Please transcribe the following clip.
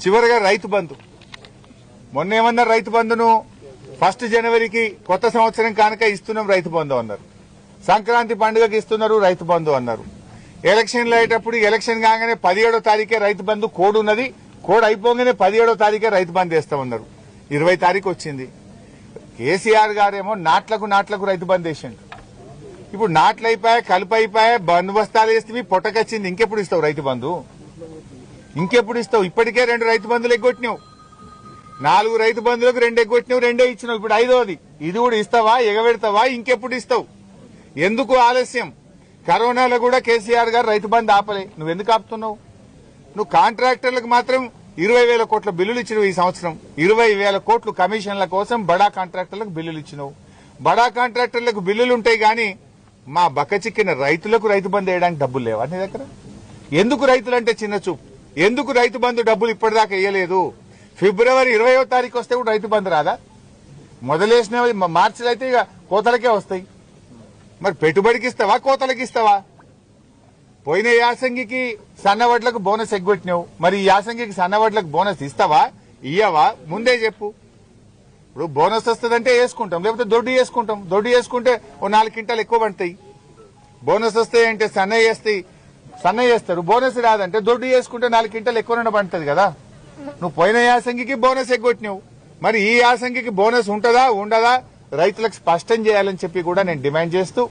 చివరిగా రైతు బంధు. మొన్న ఏమన్నారు? రైతు బంధును 1 జనవరికి కొత్త సంవత్సరం కానుక ఇస్తున్నాం రైతు బంధు అన్నారు. సంక్రాంతి పండుగకి ఇస్తున్నారు రైతు బంధు అన్నారు. ఎలక్షన్లు అయ్యేటప్పుడు ఎలక్షన్ కాగానే 17వ తారీఖే రైతు బంధు కోడ్ ఉన్నది, కోడ్ అయిపోగానే 17వ తారీఖే రైతు బంధు వేస్తామన్నారు. 20 తారీఖు వచ్చింది. కేసీఆర్ గారేమో నాట్లకు రైతు బంధు వేసిండు. ఇప్పుడు నాట్లు అయిపోయా, కలుపు అయిపోయా, బందోబస్తాలు వేస్తే పొట్టకొచ్చింది. ఇంకెప్పుడు ఇస్తావు రైతు బంధు? ఇంకెప్పుడు ఇస్తావు? ఇప్పటికే 2 రైతు బంధులు ఎగ్గొట్టినావు. 4 రైతు బంధులకు 2 ఎగ్గొట్టినావు, 2 ఇచ్చినావు. ఇప్పుడు 5వది. ఇది కూడా ఇస్తావా? ఎగబెడతావా? ఇంకెప్పుడు ఇస్తావు? ఎందుకు ఆలస్యం? కరోనాలో కూడా కేసీఆర్ గారు రైతు బంధు ఆపలే. నువ్వెందుకు ఆపుతున్నావు? నువ్వు కాంట్రాక్టర్లకు మాత్రం 20,000 కోట్ల బిల్లులు ఇచ్చినావు. ఈ సంవత్సరం 20,000 కోట్లు కమిషన్ల కోసం బడా కాంట్రాక్టర్లకు బిల్లులు ఇచ్చినావు. బడా కాంట్రాక్టర్లకు బిల్లులు ఉంటాయి గానీ మా బక్కచిక్కిన రైతులకు రైతు బంధు వేయడానికి డబ్బులు లేవా నీ దగ్గర? ఎందుకు రైతులంటే చిన్న చూపు? ఎందుకు రైతు బంధు డబ్బులు ఇప్పటిదాకా వేయలేదు? ఫిబ్రవరి 20వ తారీఖు వస్తే కూడా రైతు బంధు రాదా? మొదలేసినవి మార్చిలో అయితే ఇక కోతలకే వస్తాయి. మరి పెట్టుబడికి ఇస్తావా, కోతలకి ఇస్తావా? పోయిన యాసంగికి సన్నవడ్లకు బోనస్ ఎగ్గొట్టినావు. మరి ఈ యాసంగికి సన్నవడ్లకు బోనస్ ఇస్తావా, ఇయ్యవా? ముందే చెప్పు. ఇప్పుడు బోనస్ వస్తుందంటే వేసుకుంటాం, లేకపోతే దొడ్డు వేసుకుంటాం. దొడ్డు వేసుకుంటే ఓ 4 క్వింటాలు ఎక్కువ పడతాయి. బోనస్ వస్తాయంటే సన్నయ్య వేస్తారు. బోనస్ రాదంటే దొడ్డు వేసుకుంటే 4 క్వింటాలు ఎక్కువ పడుతుంది కదా. నువ్వు పోయిన యాసంగికి బోనస్ ఎగ్గొట్టినావు. మరి ఈ యాసంగికి బోనస్ ఉంటుందా ఉండదా రైతులకు స్పష్టం చేయాలని చెప్పి కూడా నేను డిమాండ్ చేస్తూ